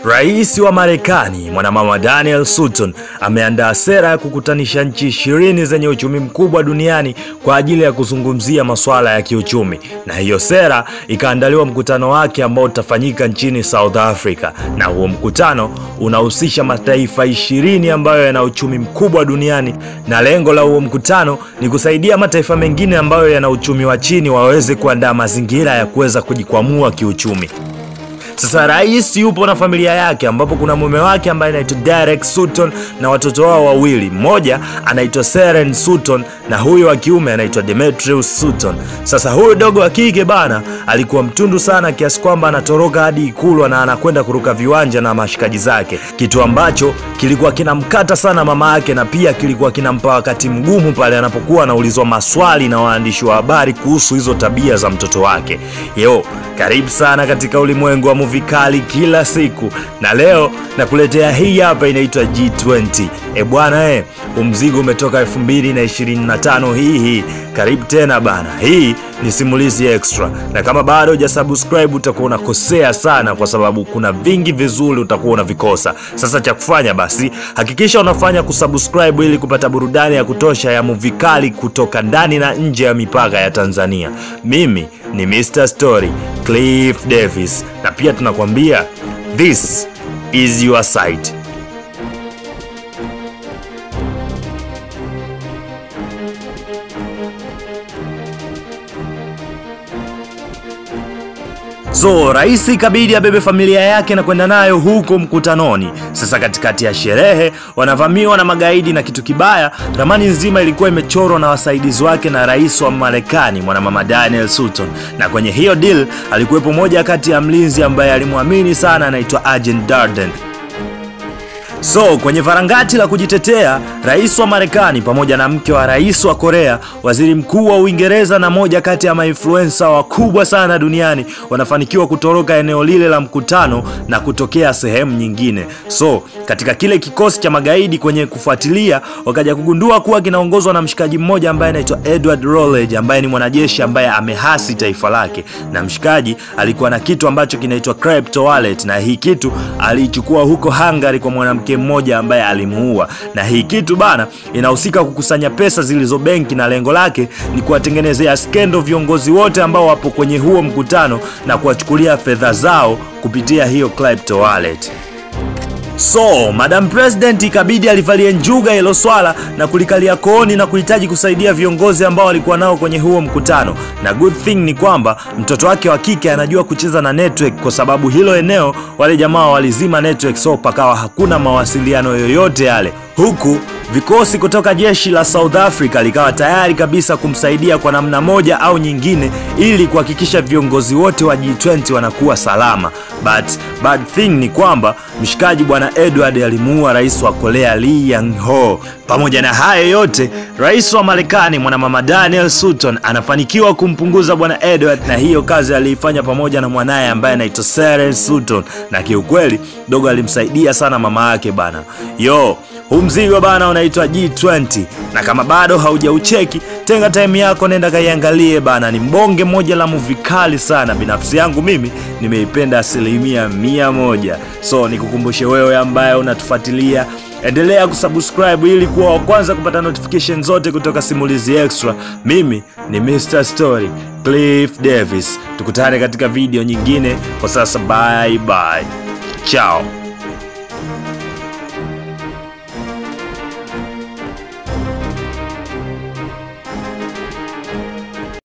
Rais wa Marekani mwanamama Danielle Sutton ameandaa sera ya kukutanisha nchi 20 zenye uchumi mkubwa duniani kwa ajili ya kuzungumzia masuala ya kiuchumi, na hiyo sera ikaandaliwa mkutano wake ambao utafanyika nchini South Africa, na huo mkutano unahusisha mataifa 20 ambayo yana uchumi mkubwa duniani, na lengo la huo mkutano ni kusaidia mataifa mengine ambayo yana uchumi wa chini waweze kuandaa mazingira ya kuweza kujikwamua kiuchumi. Sasa rais yupo na familia yake, ambapo kuna mume wake ambaye anaitwa Derek Sutton na watoto wao wawili. Mmoja anaitwa Seren Sutton na huyo wa kiume anaitwa Demetrius Sutton. Sasa huyo dogo wa kike bana alikuwa mtundu sana kiasi kwamba anatoroka hadi ikulu na anakwenda kuruka viwanja na mashikaji zake, kitu ambacho kilikuwa kinamkata sana mama yake, na pia kilikuwa kinampa wakati mgumu pale anapokuwa anaulizwa maswali na waandishi wa habari kuhusu hizo tabia za mtoto wake. Karibu sana katika ulimwengu wa movie kali kila siku, na leo nakuletea hii hapa inaitwa G20. Bwana mzigo umetoka 2025 hii. Karibu tena bana. Hii ni simulizi extra, na kama bado hujasubscribe utakuwa unakosea sana, kwa sababu kuna vingi vizuri utakuwa unavikosa. Sasa cha kufanya basi hakikisha unafanya kusubscribe ili kupata burudani ya kutosha ya movie kali kutoka ndani na nje ya mipaka ya Tanzania. Mimi ni Mr. Story Cliff Davis, na pia tunakwambia this is your site. So rais ikabidi abebe familia yake na kwenda nayo huko mkutanoni. Sasa katikati ya sherehe wanavamiwa na magaidi, na kitu kibaya, ramani nzima ilikuwa imechorwa na wasaidizi wake na rais wa Marekani mwanamama Danielle Sutton, na kwenye hiyo deal alikuwepo moja kati ya mlinzi ambaye alimwamini sana, anaitwa Agent Darden. So kwenye varangati la kujitetea, rais wa Marekani pamoja na mke wa rais wa Korea, waziri mkuu wa Uingereza na moja kati ya mainfluencer wakubwa sana duniani wanafanikiwa kutoroka eneo lile la mkutano na kutokea sehemu nyingine. So katika kile kikosi cha magaidi kwenye kufuatilia, wakaja kugundua kuwa kinaongozwa na mshikaji mmoja ambaye anaitwa Edward Rowledge, ambaye ni mwanajeshi ambaye amehasi taifa lake, na mshikaji alikuwa na kitu ambacho kinaitwa crypto wallet, na hii kitu alichukua huko Hungary kwa mwanamke mmoja ambaye alimuua. Na hii kitu bana inahusika kukusanya pesa zilizo benki, na lengo lake ni kuwatengenezea skendo viongozi wote ambao wapo kwenye huo mkutano na kuwachukulia fedha zao kupitia hiyo crypto wallet. So Madam President ikabidi alivalia njuga hilo swala na kulikalia kooni na kuhitaji kusaidia viongozi ambao walikuwa nao kwenye huo mkutano, na good thing ni kwamba mtoto wake wa kike anajua kucheza na network, kwa sababu hilo eneo wale jamaa walizima network, so pakawa hakuna mawasiliano yoyote yale. Huku vikosi kutoka jeshi la South Africa likawa tayari kabisa kumsaidia kwa namna moja au nyingine ili kuhakikisha viongozi wote wa G20 wanakuwa salama. But bad thing ni kwamba mshikaji bwana Edward alimuua rais wa Korea Lee Yang-ho. Pamoja na hayo yote, rais wa Marekani mwanamama Danielle Sutton anafanikiwa kumpunguza bwana Edward, na hiyo kazi aliifanya pamoja na mwanae ambaye anaitwa Seren Sutton, na kiukweli dogo alimsaidia sana mama yake bana. Mzigo bana unaitwa G20, na kama bado haujaucheki, tenga time yako nenda kaiangalie bana. Ni mbonge moja la movie kali sana, binafsi yangu mimi nimeipenda 100%. So nikukumbushe wewe ambaye unatufuatilia, endelea kusubscribe ili kuwa wa kwanza kupata notification zote kutoka Simulizi Extra. Mimi ni Mr. Story Cliff Davis. Tukutane katika video nyingine. Kwa sasa bye bye. Ciao.